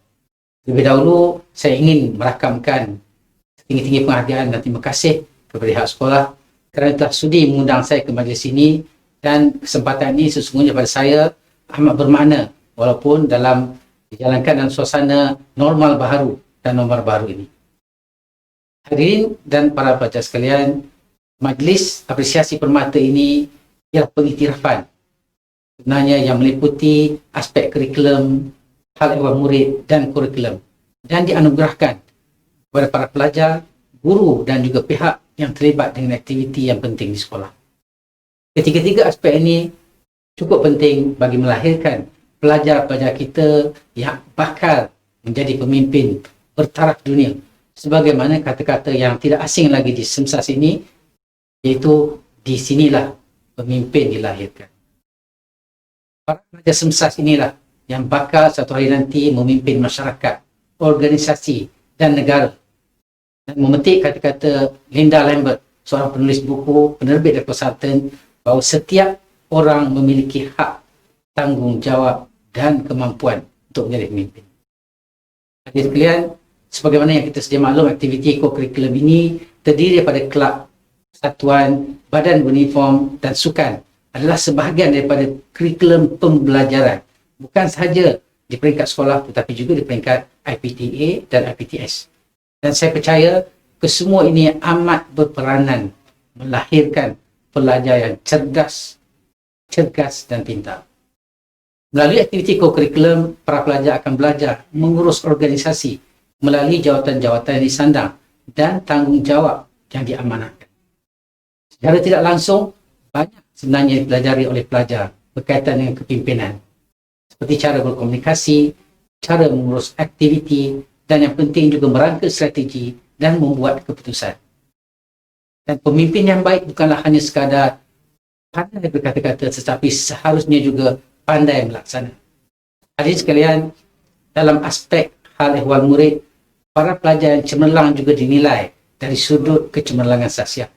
Lebih dahulu, saya ingin merakamkan tinggi-tinggi penghargaan dan terima kasih kepada pihak sekolah kerana telah sudi mengundang saya ke majlis ini, dan kesempatan ini sesungguhnya pada saya amat bermakna walaupun dalam dijalankan dalam suasana normal baharu dan normal baru ini. Hadirin dan para pelajar sekalian, Majlis Apresiasi Permata ini ialah pengiktirafan sebenarnya yang meliputi aspek kurikulum, hal ehwal murid dan kurikulum, dan dianugerahkan kepada para pelajar, guru dan juga pihak yang terlibat dengan aktiviti yang penting di sekolah. Ketiga-tiga aspek ini cukup penting bagi melahirkan pelajar-pelajar kita yang bakal menjadi pemimpin bertaraf dunia, sebagaimana kata-kata yang tidak asing lagi di Semsas ini, iaitu di sinilah pemimpin dilahirkan. Para pelajar Semsas inilah yang bakal satu hari nanti memimpin masyarakat, organisasi dan negara. Dan memetik kata-kata Linda Lambert, seorang penulis buku, penerbit dan konsultan, bahawa setiap orang memiliki hak, tanggungjawab dan kemampuan untuk menjadi pemimpin. Hadirin sekalian, sebagaimana yang kita sedia maklum, aktiviti co-curriculum ini terdiri daripada kelab, persatuan, badan beruniform dan sukan adalah sebahagian daripada kurikulum pembelajaran. Bukan sahaja di peringkat sekolah tetapi juga di peringkat IPTA dan IPTS. Dan saya percaya kesemua ini amat berperanan melahirkan pelajar yang cerdas, dan pintar. Melalui aktiviti co-curriculum, para pelajar akan belajar mengurus organisasi melalui jawatan-jawatan yang disandang dan tanggungjawab yang diamanahkan. Secara tidak langsung, banyak sebenarnya dipelajari oleh pelajar berkaitan dengan kepimpinan, seperti cara berkomunikasi, cara mengurus aktiviti, dan yang penting juga merangka strategi dan membuat keputusan. Dan pemimpin yang baik bukanlah hanya sekadar pandai berkata-kata, tetapi seharusnya juga pandai melaksana. Hadirin sekalian, dalam aspek hal ehwal murid, para pelajar yang cemerlang juga dinilai dari sudut kecemerlangan sahsiah.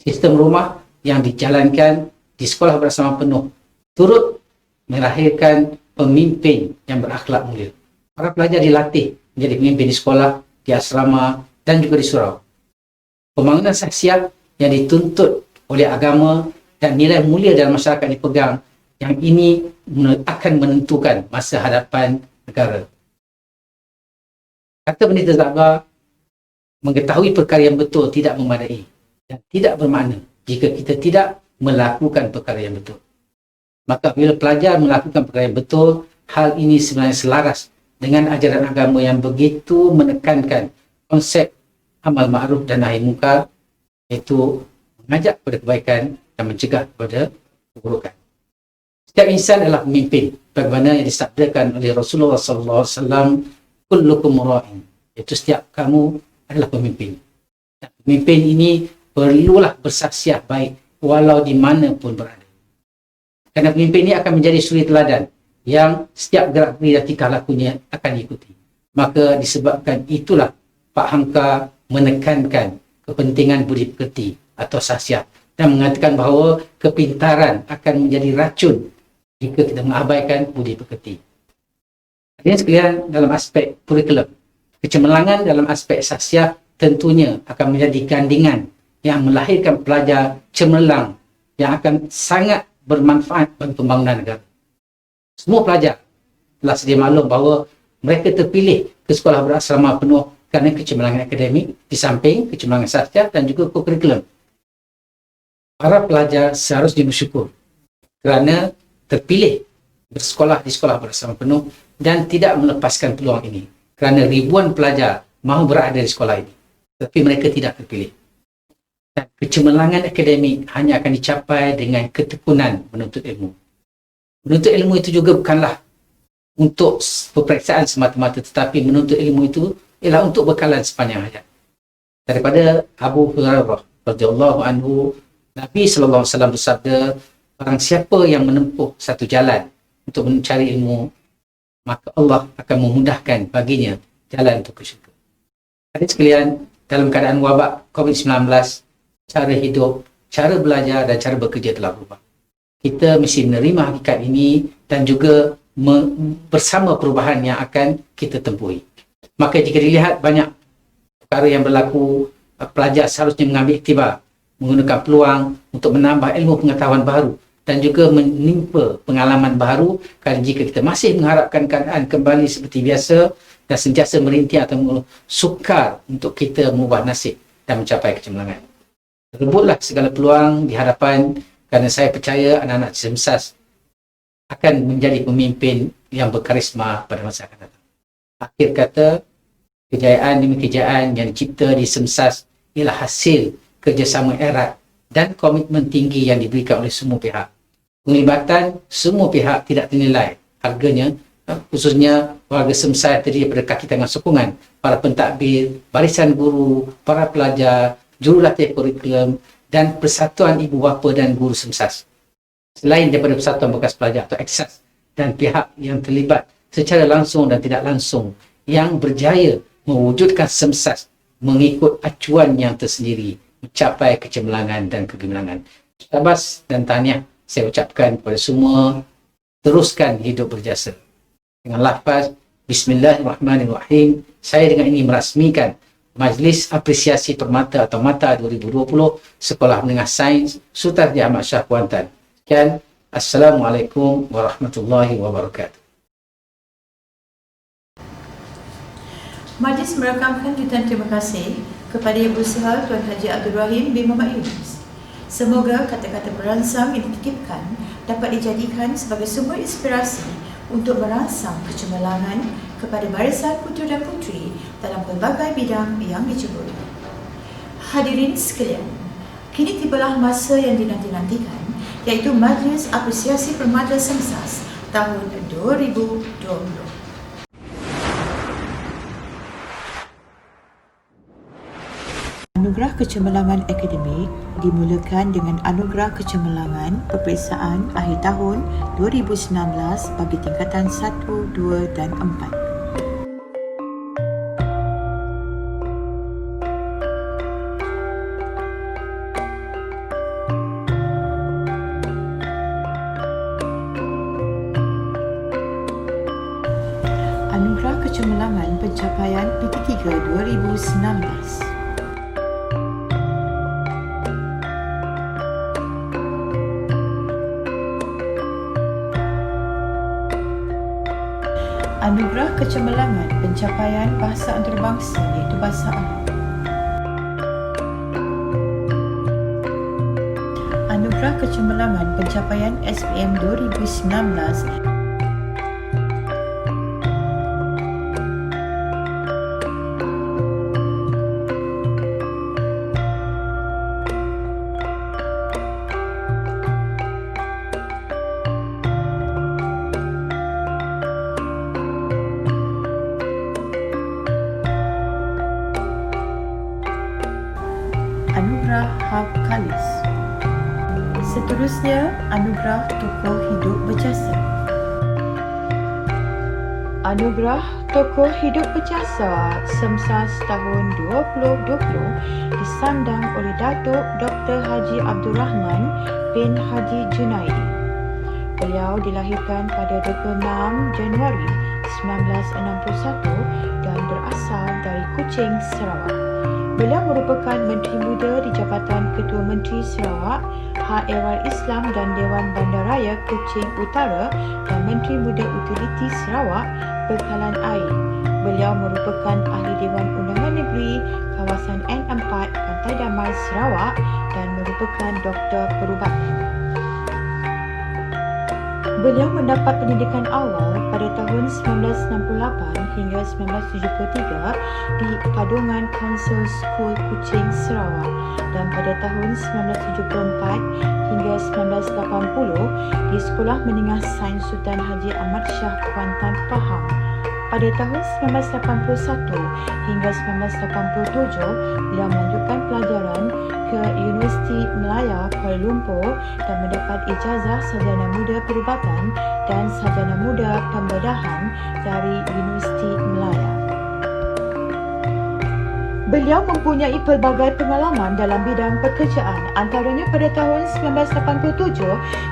Sistem rumah yang dijalankan di sekolah bersama penuh turut melahirkan pemimpin yang berakhlak mulia. Para pelajar dilatih menjadi pemimpin di sekolah, di asrama dan juga di surau. Pembangunan sahsiah yang dituntut oleh agama dan nilai mulia dalam masyarakat dipegang, yang ini akan menentukan masa hadapan negara. Kata Pendeta Zakbar, mengetahui perkara yang betul tidak memadai dan tidak bermakna jika kita tidak melakukan perkara yang betul. Maka bila pelajar melakukan perkara yang betul, hal ini sebenarnya selaras dengan ajaran agama yang begitu menekankan konsep amal ma'ruf dan nahi munkar, iaitu mengajak kepada kebaikan dan mencegah kepada keburukan. Setiap insan adalah pemimpin, bagaimana yang disabdakan oleh Rasulullah SAW, kullukum ra'in, iaitu setiap kamu adalah pemimpin. Dan pemimpin ini perlulah bersahsiah baik walau di mana pun berada. Kerana pemimpin ini akan menjadi suri teladan yang setiap gerak geri dan tingkah lakunya akan diikuti. Maka disebabkan itulah Pak Hamka menekankan kepentingan budi pekerti atau sahsiah dan mengatakan bahawa kepintaran akan menjadi racun jika kita mengabaikan budi pekerti. Hadirin sekalian, dalam aspek kurikulum, kecemerlangan dalam aspek sahsiah tentunya akan menjadi gandingan yang melahirkan pelajar cemerlang yang akan sangat bermanfaat bagi pembangunan negara. Semua pelajar telah sedia maklum bahawa mereka terpilih ke sekolah berasrama penuh kerana kecemerlangan akademik di samping kecemerlangan sahsiah dan juga kurikulum. Para pelajar seharusnya bersyukur kerana terpilih bersekolah di sekolah berasrama penuh dan tidak melepaskan peluang ini kerana ribuan pelajar mahu berada di sekolah ini tetapi mereka tidak terpilih. Dan kecemerlangan akademik hanya akan dicapai dengan ketekunan menuntut ilmu. Menuntut ilmu itu juga bukanlah untuk peperiksaan semata-mata, tetapi menuntut ilmu itu ialah untuk bekalan sepanjang hayat. Daripada Abu Hurairah radhiyallahu anhu, Nabi sallallahu alaihi wasallam bersabda, barang siapa yang menempuh satu jalan untuk mencari ilmu, maka Allah akan memudahkan baginya jalan untuk ke syurga. Hadirin sekalian, dalam keadaan wabak COVID-19, cara hidup, cara belajar dan cara bekerja telah berubah. Kita mesti menerima hakikat ini dan juga bersama perubahan yang akan kita tempuhi. Maka jika dilihat banyak perkara yang berlaku, pelajar seharusnya mengambil iktibar, menggunakan peluang untuk menambah ilmu pengetahuan baru dan juga menimpa pengalaman baru, kerana jika kita masih mengharapkan keadaan kembali seperti biasa dan sentiasa merintih atau sukar untuk kita mengubah nasib dan mencapai kecemerlangan. Rebutlah segala peluang di hadapan, kerana saya percaya anak-anak Semsas akan menjadi pemimpin yang berkarisma pada masa akan datang. Akhir kata, kejayaan demi kejayaan yang dicipta di Semsas ialah hasil kerjasama erat dan komitmen tinggi yang diberikan oleh semua pihak. Penglibatan semua pihak tidak ternilai harganya, khususnya warga Semsas terdiri daripada kaki tangan sokongan, para pentadbir, barisan guru, para pelajar, jurulatih kurikulum dan Persatuan Ibu Bapa dan Guru Semsas. Selain daripada Persatuan Bekas Pelajar atau EXAS dan pihak yang terlibat secara langsung dan tidak langsung yang berjaya mewujudkan Semsas mengikut acuan yang tersendiri mencapai kecemerlangan dan kegemilangan. Tabas dan tahniah saya ucapkan kepada semua, teruskan hidup berjasa. Dengan lafaz Bismillahirrahmanirrahim, saya dengan ini merasmikan Majlis Apresiasi Permata atau MATA 2020 Sekolah Menengah Sains Sultan Haji Ahmad Shah Kuantan. Sekian, Assalamualaikum warahmatullahi wabarakatuh. Majlis merakamkan jutaan terima kasih kepada Yang Berusaha Tuan Haji Abdul Rahim bin Muhammad Yunus. Semoga kata-kata beransam yang dititipkan dapat dijadikan sebagai sumber inspirasi untuk merangsang kecemerlangan kepada barisan putera dan puteri dalam pelbagai bidang yang diceburi. Hadirin sekalian, kini tibalah masa yang dinanti-nantikan, iaitu Majlis Apresiasi Permata Semsas tahun 2020. Anugerah Kecemerlangan Akademik dimulakan dengan Anugerah Kecemerlangan Peperiksaan Akhir Tahun 2019 bagi tingkatan 1, 2 dan 4. Anugerah Kecemerlangan Pencapaian PT3 2019. Anugerah Kecemerlangan Pencapaian Bahasa Antarabangsa iaitu Bahasa Arab. Anugerah Kecemerlangan Pencapaian SPM 2019. Anugerah Hab Kalis. Seterusnya, Anugerah Tokoh Hidup Berjasa. Anugerah Tokoh Hidup Berjasa Semsas tahun 2020 disandang oleh Datuk Dr. Haji Abdul Rahman bin Haji Junaidi. Beliau dilahirkan pada 26 Januari 1961 dan berasal dari Kuching, Sarawak. Beliau merupakan Menteri Muda di Jabatan Ketua Menteri Sarawak, Hak Ehwal Islam dan Dewan Bandaraya Kuching Utara dan Menteri Muda Utiliti Sarawak Bekalan Air. Beliau merupakan Ahli Dewan Undangan Negeri kawasan N4 Pantai Damai Sarawak dan merupakan Doktor Perubatan. Beliau mendapat pendidikan awal pada tahun 1968 hingga 1973 di Padungan Council School Kuching, Sarawak dan pada tahun 1974 hingga 1980 di Sekolah Menengah Sains Sultan Haji Ahmad Shah Kuantan, Pahang. Pada tahun 1981 hingga 1987, beliau melanjutkan pelajaran ke Universiti Melaya Kuala Lumpur dan mendapat ijazah Sarjana Muda Perubatan dan Sarjana Muda Pembedahan dari Universiti Melaya. Beliau mempunyai pelbagai pengalaman dalam bidang pekerjaan, antaranya pada tahun 1987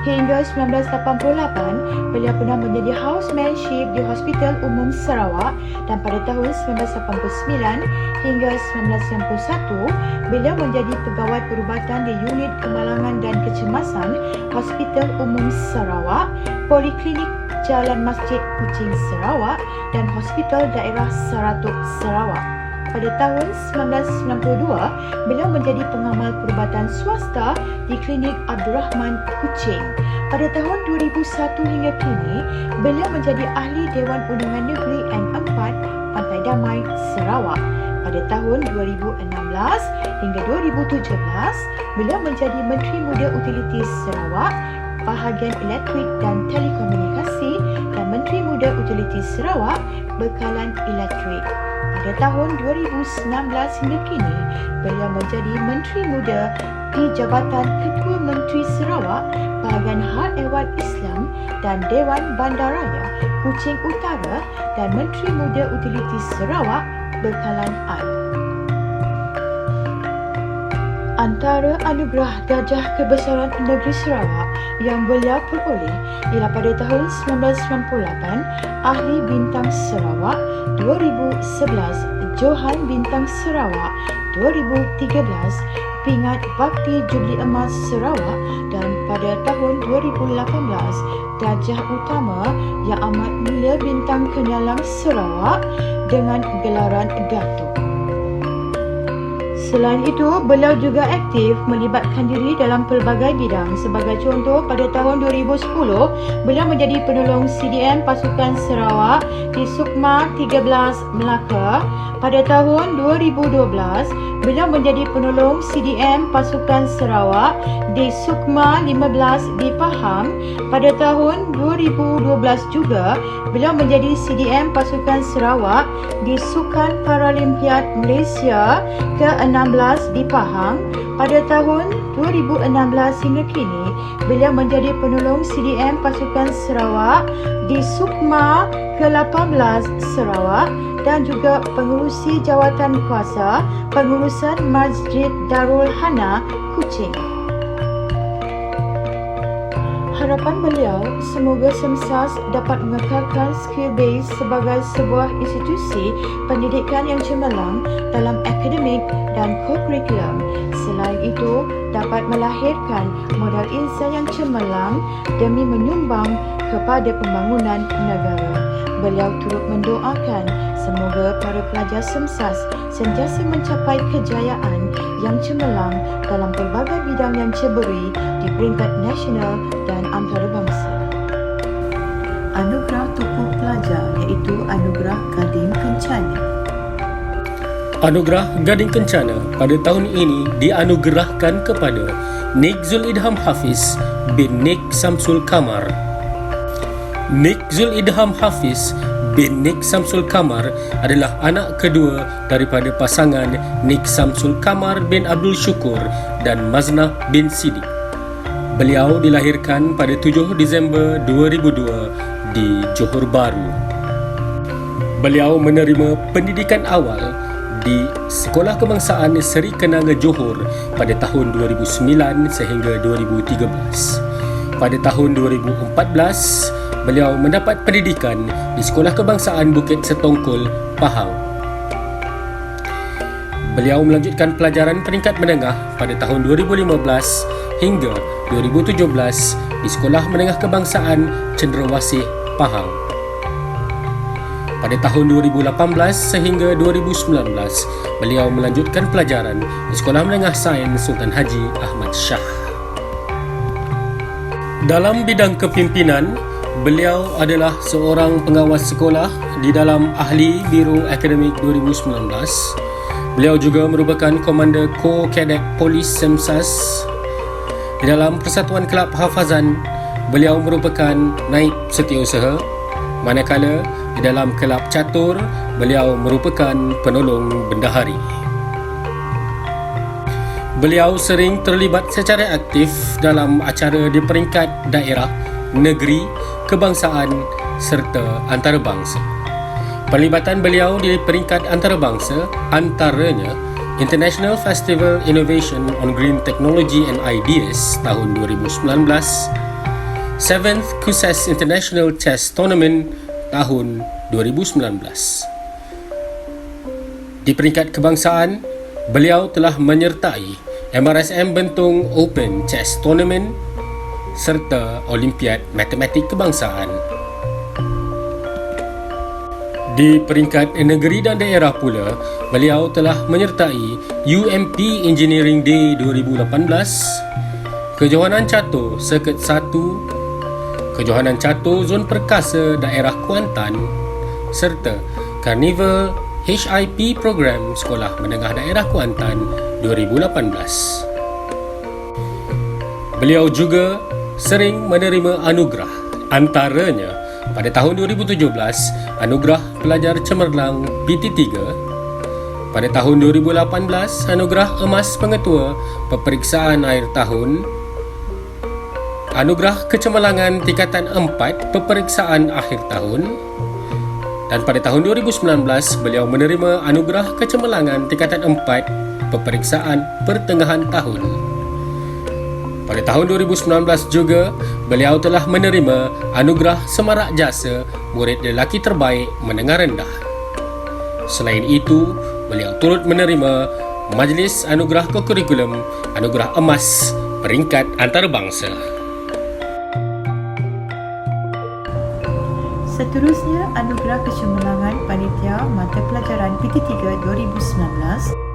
hingga 1988 beliau pernah menjadi housemanship di Hospital Umum Sarawak dan pada tahun 1989 hingga 1991 beliau menjadi pegawai perubatan di Unit Kemalangan dan Kecemasan Hospital Umum Sarawak, Poliklinik Jalan Masjid Kuching, Sarawak dan Hospital Daerah Saratuk, Sarawak. Pada tahun 1992, beliau menjadi pengamal perubatan swasta di Klinik Abdul Rahman, Kuching. Pada tahun 2001 hingga kini, beliau menjadi Ahli Dewan Undangan Negeri N4 Pantai Damai, Sarawak. Pada tahun 2016 hingga 2017, beliau menjadi Menteri Muda Utiliti Sarawak, Bahagian Elektrik dan Telekomunikasi dan Menteri Muda Utiliti Sarawak, Bekalan Elektrik. Pada tahun 2019 hingga kini, beliau menjadi Menteri Muda di Jabatan Ketua Menteri Sarawak, Bahagian Hak Ehwal Islam dan Dewan Bandaraya Kuching Utara dan Menteri Muda Utiliti Sarawak, Bekalan Air. Antara anugerah Darjah Kebesaran Negeri Sarawak yang beliau peroleh ialah pada tahun 1998 Ahli Bintang Sarawak, 2011 Johan Bintang Sarawak, 2013 Pingat Bakti Jubli Emas Sarawak dan pada tahun 2018 Darjah Utama Yang Amat Mulia Bintang Kenyalang Sarawak dengan gelaran Datuk. Selain itu, beliau juga aktif melibatkan diri dalam pelbagai bidang. Sebagai contoh, pada tahun 2010, beliau menjadi penolong CDM Pasukan Sarawak di Sukma 13 Melaka. Pada tahun 2012, beliau menjadi penolong CDM Pasukan Sarawak di Sukma 15 di Pahang. Pada tahun 2012 juga, beliau menjadi CDM Pasukan Sarawak di Sukan Paralimpiad Malaysia ke-16 di Pahang. Pada tahun 2016 hingga kini, beliau menjadi penolong CDM Pasukan Sarawak di Sukma ke-18 Sarawak dan juga pengurusi jawatan kuasa pengurusan Masjid Darul Hana, Kuching. Harapan beliau semoga SEMSAS dapat mengekalkan skill base sebagai sebuah institusi pendidikan yang cemerlang dalam akademik dan co-curriculum. Selain itu, dapat melahirkan modal insan yang cemerlang demi menyumbang kepada pembangunan negara. Beliau turut mendoakan semoga para pelajar SEMSAS sentiasa mencapai kejayaan yang cemerlang dalam pelbagai bidang yang ceburi di peringkat nasional dan antarabangsa. Anugerah Tokoh Pelajar iaitu Anugerah Gading Kencana. Anugerah Gading Kencana pada tahun ini dianugerahkan kepada Nik Zul Idham Hafiz bin Nik Samsul Kamar. Nik Zul Idham Hafiz bin Nik Samsul Kamar adalah anak kedua daripada pasangan Nik Samsul Kamar bin Abdul Syukur dan Maznah bin Sidi. Beliau dilahirkan pada 7 Disember 2002 di Johor Bahru. Beliau menerima pendidikan awal di Sekolah Kebangsaan Seri Kenanga Johor pada tahun 2009 sehingga 2013. Pada tahun 2014, beliau mendapat pendidikan di Sekolah Kebangsaan Bukit Setongkol, Pahang. Beliau melanjutkan pelajaran peringkat menengah pada tahun 2015 hingga 2017 di Sekolah Menengah Kebangsaan Cenderawasih, Pahang. Pada tahun 2018 sehingga 2019, beliau melanjutkan pelajaran di Sekolah Menengah Sains Sultan Haji Ahmad Shah. Dalam bidang kepimpinan, beliau adalah seorang pengawas sekolah di dalam Ahli Biro Akademik 2019. Beliau juga merupakan Komander Kor Kadet Polis Semsas. Di dalam Persatuan Kelab Hafazan, beliau merupakan Naib Setiausaha, manakala di dalam Kelab Catur, beliau merupakan Penolong Bendahari. Beliau sering terlibat secara aktif dalam acara di peringkat daerah, negeri, kebangsaan serta antarabangsa. Perlibatan beliau di peringkat antarabangsa antaranya International Festival Innovation on Green Technology and Ideas tahun 2019, 7th KUSES International Chess Tournament tahun 2019. Di peringkat kebangsaan, beliau telah menyertai MRSM Bentong Open Chess Tournament serta Olimpiad Matematik Kebangsaan. Di peringkat negeri dan daerah pula, beliau telah menyertai UMP Engineering Day 2018, Kejohanan Catur Circuit 1, Kejohanan Catur Zon Perkasa Daerah Kuantan serta Carnival HIP Program Sekolah Menengah Daerah Kuantan 2018. Beliau juga sering menerima anugerah, antaranya pada tahun 2017, Anugerah Pelajar Cemerlang PT3. Pada tahun 2018, Anugerah Emas Pengetua Peperiksaan Akhir Tahun. Anugerah Kecemerlangan Tingkatan 4 Peperiksaan Akhir Tahun. Dan pada tahun 2019, beliau menerima Anugerah Kecemerlangan Tingkatan 4 Peperiksaan Pertengahan Tahun. Pada tahun 2019 juga, beliau telah menerima Anugerah Semarak Jasa Murid Lelaki Terbaik Menengah Rendah. Selain itu, beliau turut menerima Majlis Anugerah Kokurikulum Anugerah Emas Peringkat Antarabangsa. Seterusnya, Anugerah Kecemerlangan Panitia Mata Pelajaran PT3 2019.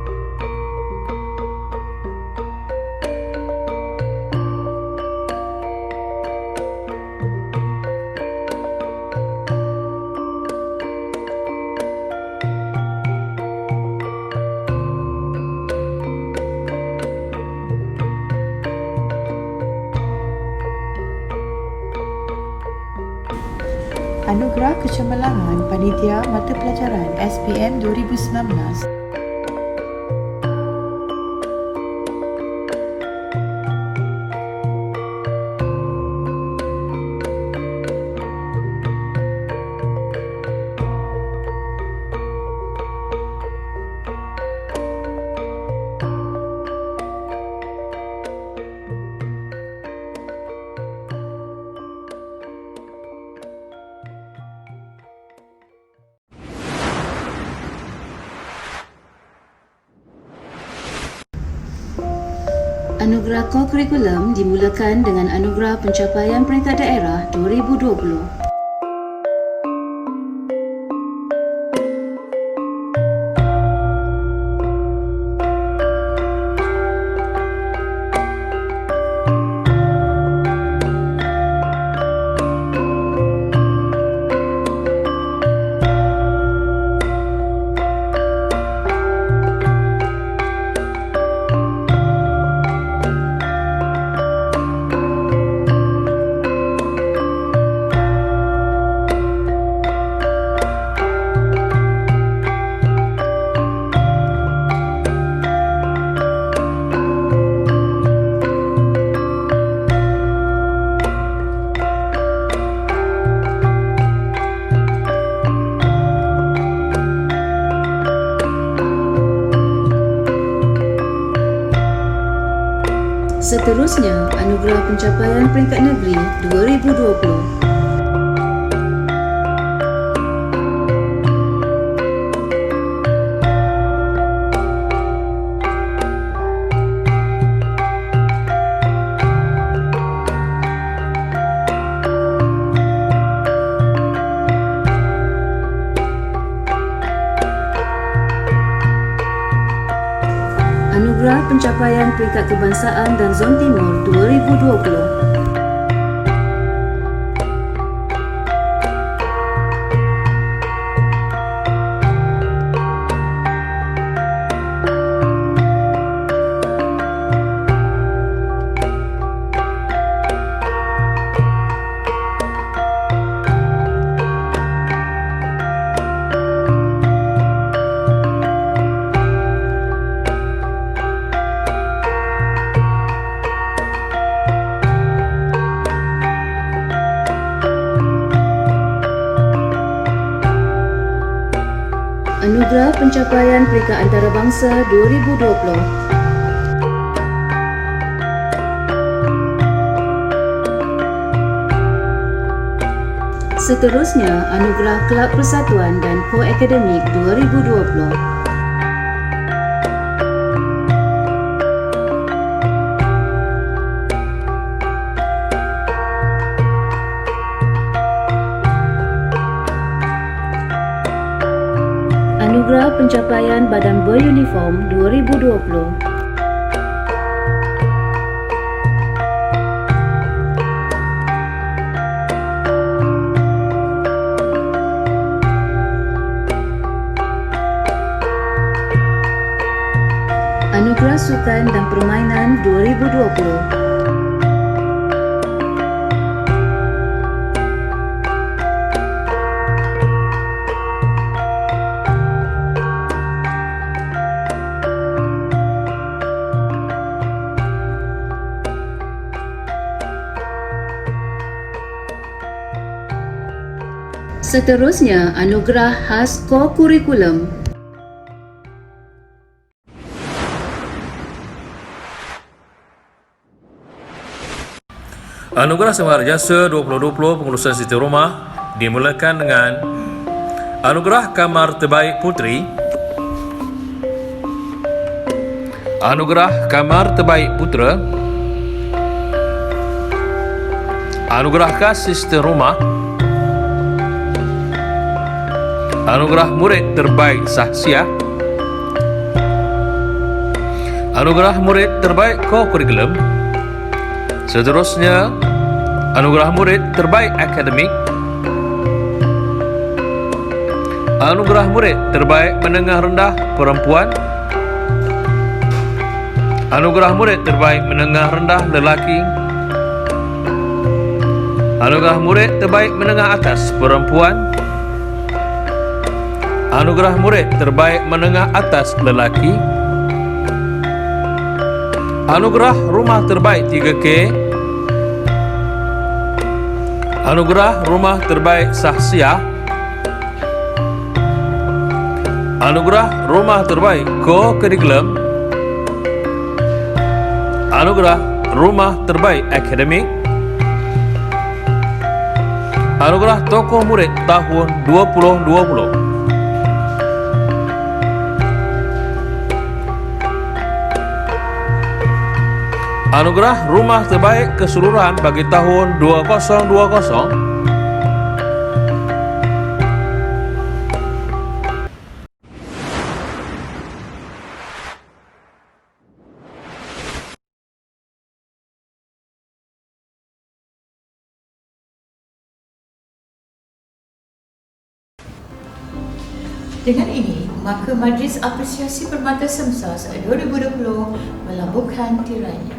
Anugerah Kecemerlangan Panitia Mata Pelajaran SPM 2019. Anugerah Kokurikulum dimulakan dengan Anugerah Pencapaian Peringkat Daerah 2020. Seterusnya, Anugerah Pencapaian Peringkat Negeri 2020. Anugerah Pencapaian Peringkat Kebangsaan dan Zon Timur 2020. Anugerah Pencapaian Peringkat Antarabangsa 2020. Seterusnya, Anugerah Kelab Persatuan dan Ko-Akademik 2020. Anugerah Pencapaian Badan Beruniform 2020. Anugerah Sukan dan Permainan 2020. Seterusnya, Anugerah Khas Ko-Kurikulum. Anugerah Semar Jasa 2020 Pengurusan Siti Rumah dimulakan dengan Anugerah Kamar Terbaik Puteri, Anugerah Kamar Terbaik Putera, Anugerah Khas Sistem Rumah, Anugerah Murid Terbaik Sahsiah, Anugerah Murid Terbaik Ko-Kurikulum. Seterusnya, Anugerah Murid Terbaik Akademik, Anugerah Murid Terbaik Menengah Rendah Perempuan, Anugerah Murid Terbaik Menengah Rendah Lelaki, Anugerah Murid Terbaik Menengah Atas Perempuan, Anugerah Murid Terbaik Menengah Atas Lelaki, Anugerah Rumah Terbaik 3K, Anugerah Rumah Terbaik Sahsiah, Anugerah Rumah Terbaik Ko-Kurikulum, Anugerah Rumah Terbaik Akademik, Anugerah Tokoh Murid Tahun 2020. Anugerah Rumah Terbaik Keseluruhan bagi tahun 2020. Dengan ini, maka Majlis Apresiasi Permata Semsa 2020 melabuhkan tirainya.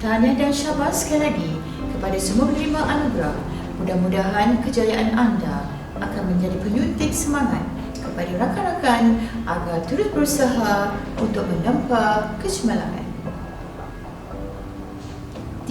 Tahniah dan syabas sekali lagi kepada semua penerima anugerah. Mudah-mudahan kejayaan anda akan menjadi penyuntik semangat kepada rakan-rakan agar terus berusaha untuk menempa kecemerlangan.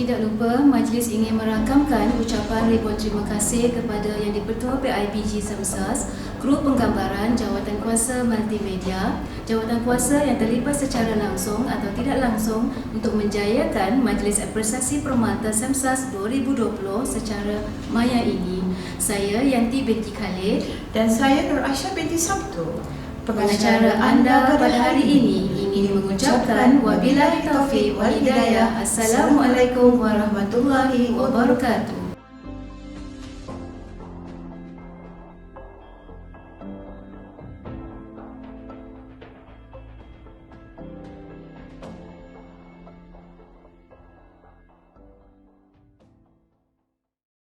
Tidak lupa, majlis ingin merakamkan ucapan ribuan terima kasih kepada Yang di-Pertua PIBG Semsas, kru penggambaran, jawatankuasa multimedia, jawatankuasa yang terlibat secara langsung atau tidak langsung untuk menjayakan Majlis Apresiasi Permata Semsas 2020 secara maya ini. Saya Yanti binti Khalid Dan saya Nur Aisyah binti Sabtu, pengacara anda pada hari ini ingin mengucapkan wabillahi taufiq wal hidayah. Assalamualaikum warahmatullahi wabarakatuh.